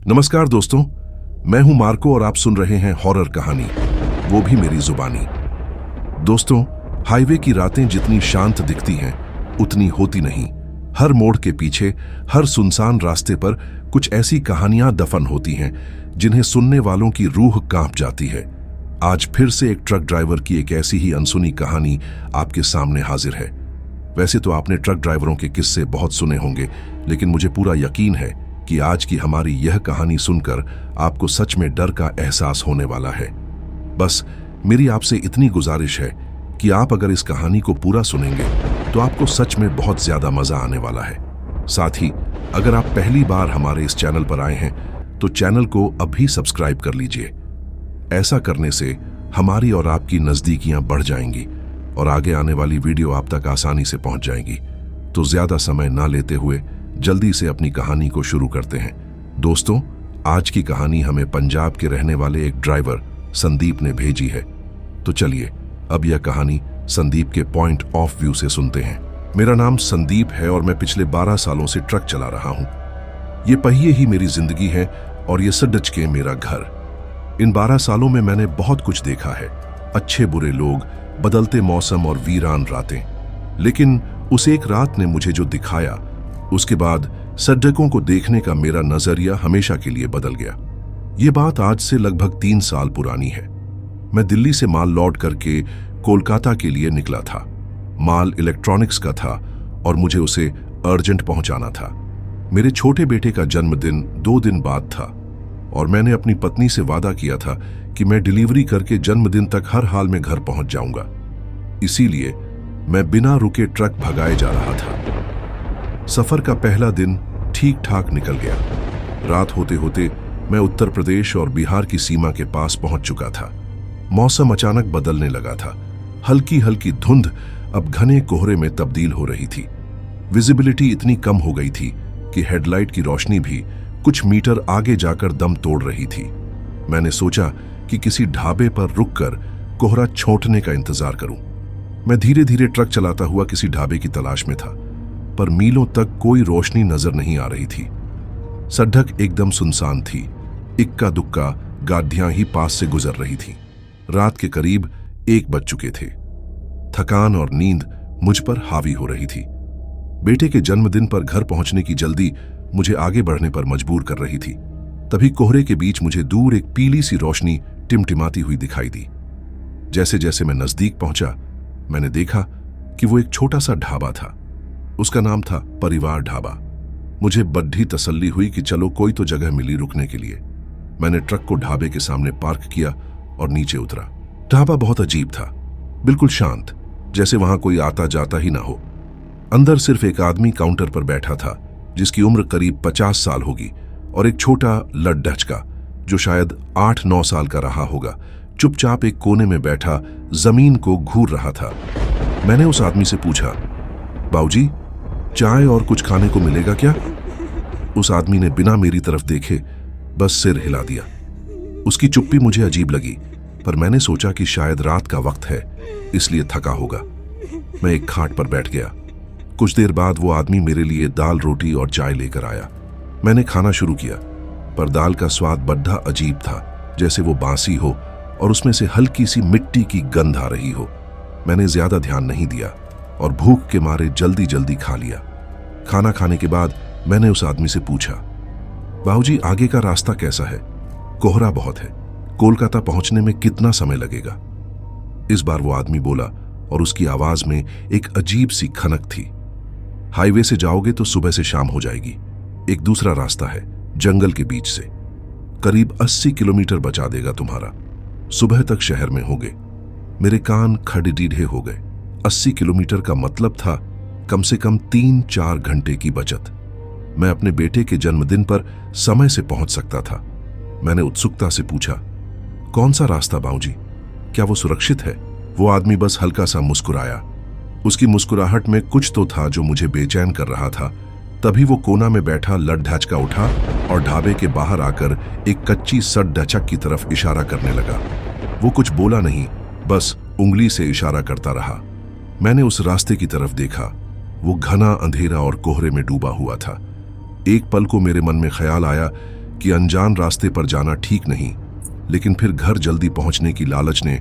नमस्कार दोस्तों, मैं हूं मार्को और आप सुन रहे हैं हॉरर कहानी, वो भी मेरी जुबानी। दोस्तों, हाईवे की रातें जितनी शांत दिखती हैं उतनी होती नहीं। हर मोड़ के पीछे, हर सुनसान रास्ते पर कुछ ऐसी कहानियां दफन होती हैं जिन्हें सुनने वालों की रूह कांप जाती है। आज फिर से एक ट्रक ड्राइवर की एक ऐसी ही अनसुनी कहानी आपके सामने हाजिर है। वैसे तो आपने ट्रक ड्राइवरों के किस्से बहुत सुने होंगे, लेकिन मुझे पूरा यकीन है कि आज की हमारी यह कहानी सुनकर आपको सच में डर का एहसास होने वाला है। बस मेरी आपसे इतनी गुजारिश है कि आप अगर इस कहानी को पूरा सुनेंगे तो आपको सच में बहुत ज्यादा मजा आने वाला है। साथ ही अगर आप पहली बार हमारे इस चैनल पर आए हैं तो चैनल को अभी सब्सक्राइब कर लीजिए। ऐसा करने से हमारी और आपकी नजदीकियां बढ़ जाएंगी और आगे आने वाली वीडियो आप तक आसानी से पहुंच जाएंगी। तो ज्यादा समय ना लेते हुए जल्दी से अपनी कहानी को शुरू करते हैं। दोस्तों, आज की कहानी हमें पंजाब के रहने वाले एक ड्राइवर संदीप ने भेजी है। तो चलिए अब यह कहानी संदीप के पॉइंट ऑफ व्यू से सुनते हैं। मेरा नाम संदीप है और मैं पिछले 12 सालों से ट्रक चला रहा हूं। ये पहिए ही मेरी जिंदगी है और ये सड्डज के मेरा घर। इन 12 सालों में मैंने बहुत कुछ देखा है, अच्छे बुरे लोग, बदलते मौसम और वीरान रातें। लेकिन उस एक रात ने मुझे जो दिखाया, उसके बाद सड्डकों को देखने का मेरा नजरिया हमेशा के लिए बदल गया। ये बात आज से लगभग 3 साल पुरानी है। मैं दिल्ली से माल लौट करके कोलकाता के लिए निकला था। माल इलेक्ट्रॉनिक्स का था और मुझे उसे अर्जेंट पहुंचाना था। मेरे छोटे बेटे का जन्मदिन 2 दिन बाद था और मैंने अपनी पत्नी से वादा किया था कि मैं डिलीवरी करके जन्मदिन तक हर हाल में घर पहुंच जाऊंगा। इसीलिए मैं बिना रुके ट्रक भगाए जा रहा था। सफर का पहला दिन ठीक ठाक निकल गया। रात होते होते मैं उत्तर प्रदेश और बिहार की सीमा के पास पहुंच चुका था। मौसम अचानक बदलने लगा था। हल्की हल्की धुंध अब घने कोहरे में तब्दील हो रही थी। विजिबिलिटी इतनी कम हो गई थी कि हेडलाइट की रोशनी भी कुछ मीटर आगे जाकर दम तोड़ रही थी। मैंने सोचा कि किसी ढाबे पर रुककर कोहरा छोंटने का इंतजार करूं। मैं धीरे धीरे ट्रक चलाता हुआ किसी ढाबे की तलाश में था, पर मीलों तक कोई रोशनी नजर नहीं आ रही थी। सड़क एकदम सुनसान थी। इक्का दुक्का गाड़ियां ही पास से गुजर रही थीं। रात के करीब 1 बज चुके थे। थकान और नींद मुझ पर हावी हो रही थी। बेटे के जन्मदिन पर घर पहुंचने की जल्दी मुझे आगे बढ़ने पर मजबूर कर रही थी। तभी कोहरे के बीच मुझे दूर एक पीली सी रोशनी टिमटिमाती हुई दिखाई दी। जैसे जैसे मैं नजदीक पहुंचा, मैंने देखा कि वो एक छोटा सा ढाबा था। उसका नाम था परिवार ढाबा। मुझे बड़ी तसल्ली हुई कि चलो कोई तो जगह मिली रुकने के लिए। मैंने ट्रक को ढाबे के सामने पार्क किया और नीचे उतरा। ढाबा बहुत अजीब था, बिल्कुल शांत, जैसे वहां कोई आता जाता ही ना हो। अंदर सिर्फ एक आदमी काउंटर पर बैठा था, जिसकी उम्र करीब 50 साल होगी, और एक छोटा लड़ढचका जो शायद 8-9 साल का रहा होगा, चुपचाप एक कोने में बैठा जमीन को घूर रहा था। मैंने उस आदमी से पूछा, बाबूजी, चाय और कुछ खाने को मिलेगा क्या? उस आदमी ने बिना मेरी तरफ देखे बस सिर हिला दिया। उसकी चुप्पी मुझे अजीब लगी, पर मैंने सोचा कि शायद रात का वक्त है, इसलिए थका होगा। मैं एक खाट पर बैठ गया। कुछ देर बाद वो आदमी मेरे लिए दाल, रोटी और चाय लेकर आया। मैंने खाना शुरू किया, पर दाल का स्वाद बड़ा अजीब था, जैसे वो बासी हो और उसमें से हल्की सी मिट्टी की गंध आ रही हो। मैंने ज्यादा ध्यान नहीं दिया और भूख के मारे जल्दी जल्दी खा लिया। खाना खाने के बाद मैंने उस आदमी से पूछा, बाबूजी, आगे का रास्ता कैसा है? कोहरा बहुत है, कोलकाता पहुंचने में कितना समय लगेगा? इस बार वो आदमी बोला और उसकी आवाज में एक अजीब सी खनक थी, हाईवे से जाओगे तो सुबह से शाम हो जाएगी। एक दूसरा रास्ता है जंगल के बीच से, करीब 80 किलोमीटर बचा देगा तुम्हारा। सुबह तक शहर में होगे। मेरे कान खड़े हो गए। 80 किलोमीटर का मतलब था कम से कम 3-4 घंटे की बचत। मैं अपने बेटे के जन्मदिन पर समय से पहुंच सकता था। मैंने उत्सुकता से पूछा, कौन सा रास्ता बाबूजी? क्या वो सुरक्षित है? वो आदमी बस हल्का सा मुस्कुराया। उसकी मुस्कुराहट में कुछ तो था जो मुझे बेचैन कर रहा था। तभी वो कोना में बैठा लड़ढचका उठा और ढाबे के बाहर आकर एक कच्ची सड़ढचक की तरफ इशारा करने लगा। वो कुछ बोला नहीं, बस उंगली से इशारा करता रहा। मैंने उस रास्ते की तरफ देखा। वो घना अंधेरा और कोहरे में डूबा हुआ था। एक पल को मेरे मन में ख्याल आया कि अनजान रास्ते पर जाना ठीक नहीं, लेकिन फिर घर जल्दी पहुंचने की लालच ने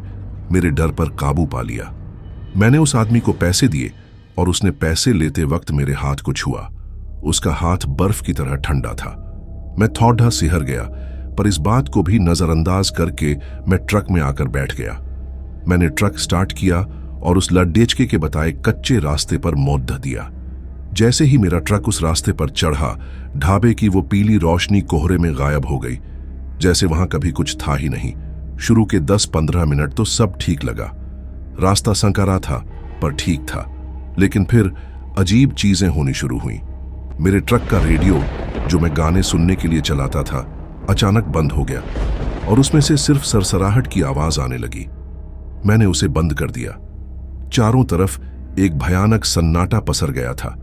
मेरे डर पर काबू पा लिया। मैंने उस आदमी को पैसे दिए और उसने पैसे लेते वक्त मेरे हाथ को छुआ। उसका हाथ बर्फ की तरह ठंडा था। मैं थौड़ा सिहर गया, पर इस बात को भी नजरअंदाज करके मैं ट्रक में आकर बैठ गया। मैंने ट्रक स्टार्ट किया और उस लड्डेचके के बताए कच्चे रास्ते पर मोड़ दिया। जैसे ही मेरा ट्रक उस रास्ते पर चढ़ा, ढाबे की वो पीली रोशनी कोहरे में गायब हो गई, जैसे वहां कभी कुछ था ही नहीं। शुरू के 10-15 मिनट तो सब ठीक लगा। रास्ता संकरा था पर ठीक था, लेकिन फिर अजीब चीजें होनी शुरू हुई। मेरे ट्रक का रेडियो, जो मैं गाने सुनने के लिए चलाता था, अचानक बंद हो गया और उसमें से सिर्फ सरसराहट की आवाज आने लगी। मैंने उसे बंद कर दिया। चारों तरफ एक भयानक सन्नाटा पसर गया था।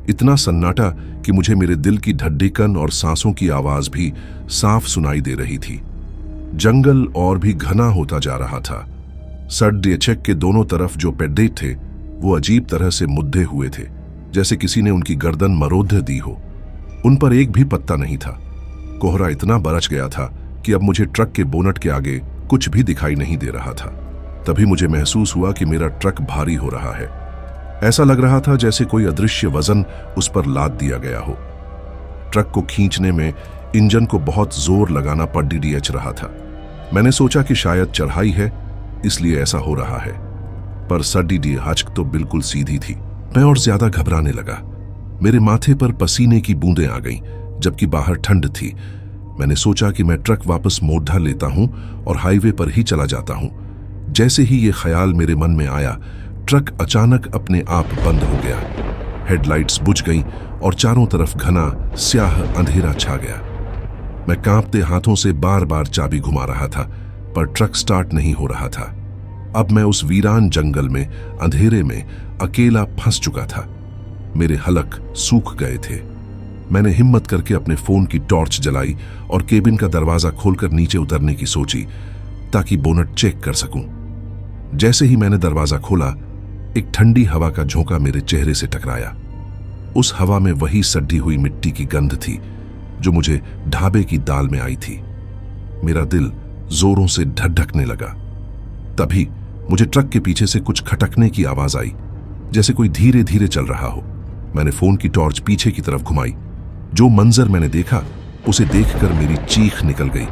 इतना सन्नाटा कि मुझे मेरे दिल की धड़कन और सांसों की आवाज भी साफ सुनाई दे रही थी। जंगल और भी घना होता जा रहा था। सड़डेचक के दोनों तरफ जो पेड़े थे वो अजीब तरह से मुद्दे हुए थे, जैसे किसी ने उनकी गर्दन मरोड़ दी हो। उन पर एक भी पत्ता नहीं था। कोहरा इतना बरस गया था कि अब मुझे ट्रक के बोनट के आगे कुछ भी दिखाई नहीं दे रहा था। तभी मुझे महसूस हुआ कि मेरा ट्रक भारी हो रहा है। ऐसा लग रहा था जैसे कोई अदृश्य वजन उस पर लाद दिया गया हो। ट्रक को खींचने में इंजन को बहुत जोर लगाना पड़ रहा था। मैंने सोचा कि शायद चढ़ाई है, इसलिए ऐसा हो रहा है, पर सड्डी हचक तो बिल्कुल सीधी थी। मैं और ज्यादा घबराने लगा। मेरे माथे पर पसीने की बूंदें आ गईं, जबकि बाहर ठंड थी। मैंने सोचा कि मैं ट्रक वापस मोड़ लेता हूं और हाईवे पर ही चला जाता हूं। जैसे ही ये ख्याल मेरे मन में आया, ट्रक अचानक अपने आप बंद हो गया। हेडलाइट्स बुझ गईं और चारों तरफ घना स्याह अंधेरा छा गया। मैं कांपते हाथों से बार बार चाबी घुमा रहा था, पर ट्रक स्टार्ट नहीं हो रहा था। अब मैं उस वीरान जंगल में अंधेरे में अकेला फंस चुका था। मेरे हलक सूख गए थे। मैंने हिम्मत करके अपने फोन की टॉर्च जलाई और केबिन का दरवाजा खोलकर नीचे उतरने की सोची, ताकि बोनट चेक कर सकूं। जैसे ही मैंने दरवाजा खोला, एक ठंडी हवा का झोंका मेरे चेहरे से टकराया। उस हवा में वही सड्डी हुई मिट्टी की गंध थी जो मुझे ढाबे की दाल में आई थी। मेरा दिल जोरों से धड़कने लगा। तभी मुझे ट्रक के पीछे से कुछ खटकने की आवाज आई, जैसे कोई धीरे धीरे चल रहा हो। मैंने फोन की टॉर्च पीछे की तरफ घुमाई। जो मंजर मैंने देखा, उसे देखकर मेरी चीख निकल गई।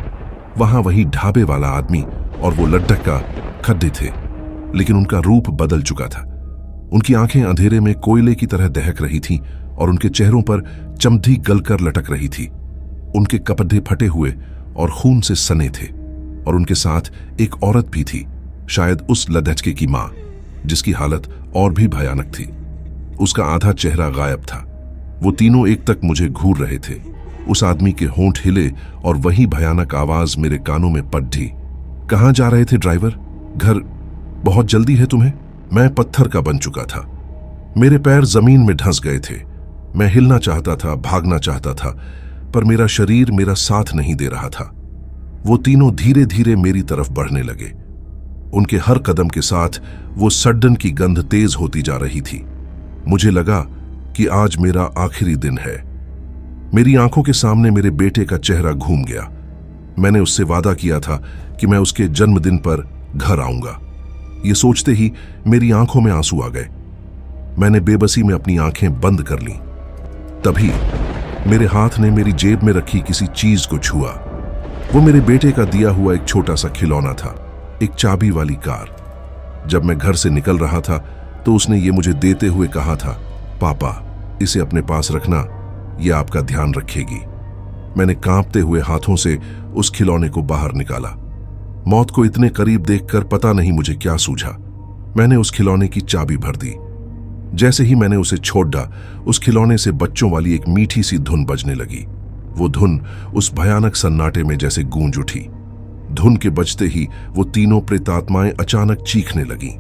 वहां वही ढाबे वाला आदमी और वो लड्डक्का खड्डे थे, लेकिन उनका रूप बदल चुका था। उनकी आंखें अंधेरे में कोयले की तरह दहक रही थीं और उनके चेहरों पर चमड़ी गलकर लटक रही थी। उनके कपड़े फटे हुए और खून से सने थे, और उनके साथ एक औरत भी थी, शायद उस लड्डचके की मां, जिसकी हालत और भी भयानक थी। उसका आधा चेहरा गायब था। वो तीनों एक तक मुझे घूर रहे थे। उस आदमी के होंठ हिले और वही भयानक आवाज मेरे कानों में पड़ी। कहां जा रहे थे ड्राइवर? घर? बहुत जल्दी है तुम्हें? मैं पत्थर का बन चुका था। मेरे पैर जमीन में धंस गए थे। मैं हिलना चाहता था, भागना चाहता था, पर मेरा शरीर मेरा साथ नहीं दे रहा था। वो तीनों धीरे धीरे मेरी तरफ बढ़ने लगे। उनके हर कदम के साथ वो सड्डन की गंध तेज होती जा रही थी। मुझे लगा कि आज मेरा आखिरी दिन है। मेरी आंखों के सामने मेरे बेटे का चेहरा घूम गया। मैंने उससे वादा किया था कि मैं उसके जन्मदिन पर घर आऊंगा। ये सोचते ही मेरी आंखों में आंसू आ गए। मैंने बेबसी में अपनी आंखें बंद कर लीं। तभी मेरे हाथ ने मेरी जेब में रखी किसी चीज को छुआ। वो मेरे बेटे का दिया हुआ एक छोटा सा खिलौना था, एक चाबी वाली कार। जब मैं घर से निकल रहा था तो उसने ये मुझे देते हुए कहा था, पापा, इसे अपने पास रखना, यह आपका ध्यान रखेगी। मैंने कांपते हुए हाथों से उस खिलौने को बाहर निकाला। मौत को इतने करीब देखकर पता नहीं मुझे क्या सूझा। मैंने उस खिलौने की चाबी भर दी। जैसे ही मैंने उसे छोड़ा, उस खिलौने से बच्चों वाली एक मीठी सी धुन बजने लगी। वो धुन उस भयानक सन्नाटे में जैसे गूंज उठी। धुन के बजते ही वो तीनों प्रेतात्माएं अचानक चीखने लगीं।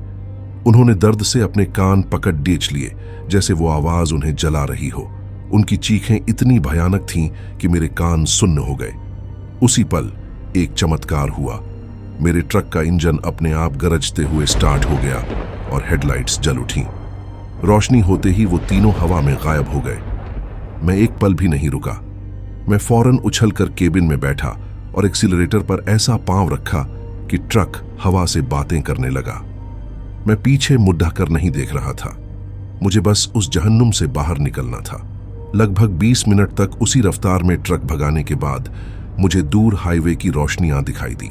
उन्होंने दर्द से अपने कान पकड़ डेच लिए, जैसे वो आवाज उन्हें जला रही हो। उनकी चीखें इतनी भयानक थीं कि मेरे कान सुन्न हो गए। उसी पल एक चमत्कार हुआ। मेरे ट्रक का इंजन अपने आप गरजते हुए स्टार्ट हो गया और हेडलाइट्स जल उठीं। रोशनी होते ही वो तीनों हवा में गायब हो गए। मैं एक पल भी नहीं रुका। मैं फौरन उछलकर केबिन में बैठा और एक्सीलरेटर पर ऐसा पांव रखा कि ट्रक हवा से बातें करने लगा। मैं पीछे मुड्ढा कर नहीं देख रहा था। मुझे बस उस जहन्नुम से बाहर निकलना था। लगभग 20 मिनट तक उसी रफ्तार में ट्रक भगाने के बाद मुझे दूर हाईवे की रोशनियां दिखाई दी।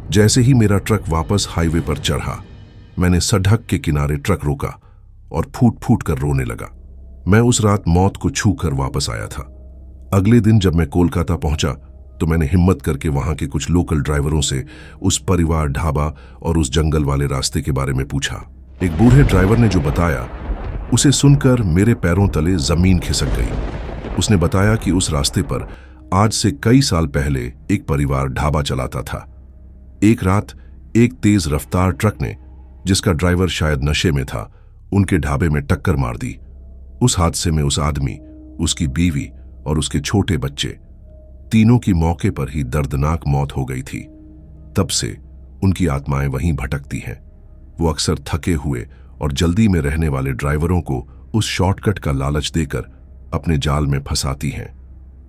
जैसे ही मेरा ट्रक वापस हाईवे पर चढ़ा, मैंने सड़क के किनारे ट्रक रोका और फूट फूट कर रोने लगा। मैं उस रात मौत को छू कर वापस आया था। अगले दिन जब मैं कोलकाता पहुंचा तो मैंने हिम्मत करके वहां के कुछ लोकल ड्राइवरों से उस परिवार ढाबा और उस जंगल वाले रास्ते के बारे में पूछा। एक बूढ़े ड्राइवर ने जो बताया, उसे सुनकर मेरे पैरों तले जमीन खिसक गई। उसने बताया कि उस रास्ते पर आज से कई साल पहले एक परिवार ढाबा चलाता था। एक रात एक तेज रफ्तार ट्रक ने, जिसका ड्राइवर शायद नशे में था, उनके ढाबे में टक्कर मार दी। उस हादसे में उस आदमी, उसकी बीवी और उसके छोटे बच्चे, तीनों की मौके पर ही दर्दनाक मौत हो गई थी। तब से उनकी आत्माएं वहीं भटकती हैं। वो अक्सर थके हुए और जल्दी में रहने वाले ड्राइवरों को उस शॉर्टकट का लालच देकर अपने जाल में फंसाती हैं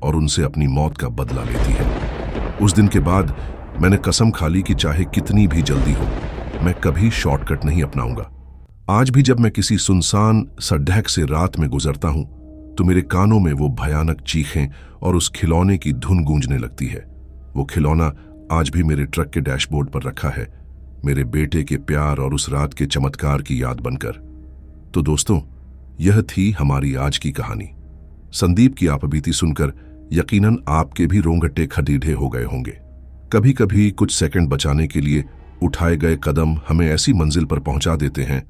और उनसे अपनी मौत का बदला लेती हैं। उस दिन के बाद मैंने कसम खा ली कि चाहे कितनी भी जल्दी हो, मैं कभी शॉर्टकट नहीं अपनाऊंगा। आज भी जब मैं किसी सुनसान सड़क से रात में गुजरता हूं तो मेरे कानों में वो भयानक चीखें और उस खिलौने की धुन गूंजने लगती है। वो खिलौना आज भी मेरे ट्रक के डैशबोर्ड पर रखा है, मेरे बेटे के प्यार और उस रात के चमत्कार की याद बनकर। तो दोस्तों, यह थी हमारी आज की कहानी। संदीप की आपबीती सुनकर यकीनन आपके भी रोंगटे खड़ीढे हो गए होंगे। कभी कभी कुछ सेकंड बचाने के लिए उठाए गए कदम हमें ऐसी मंजिल पर पहुंचा देते हैं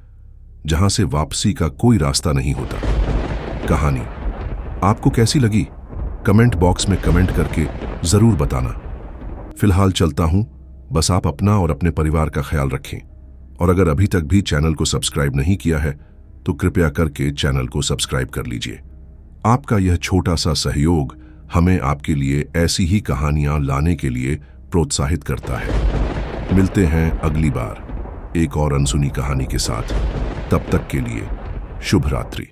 जहां से वापसी का कोई रास्ता नहीं होता। कहानी आपको कैसी लगी? कमेंट बॉक्स में कमेंट करके जरूर बताना। फिलहाल चलता हूं, बस आप अपना और अपने परिवार का ख्याल रखें। और अगर अभी तक भी चैनल को सब्सक्राइब नहीं किया है तो कृपया करके चैनल को सब्सक्राइब कर लीजिए। आपका यह छोटा सा सहयोग हमें आपके लिए ऐसी ही कहानियां लाने के लिए प्रोत्साहित करता है। मिलते हैं अगली बार एक और अनसुनी कहानी के साथ। तब तक के लिए शुभ रात्रि।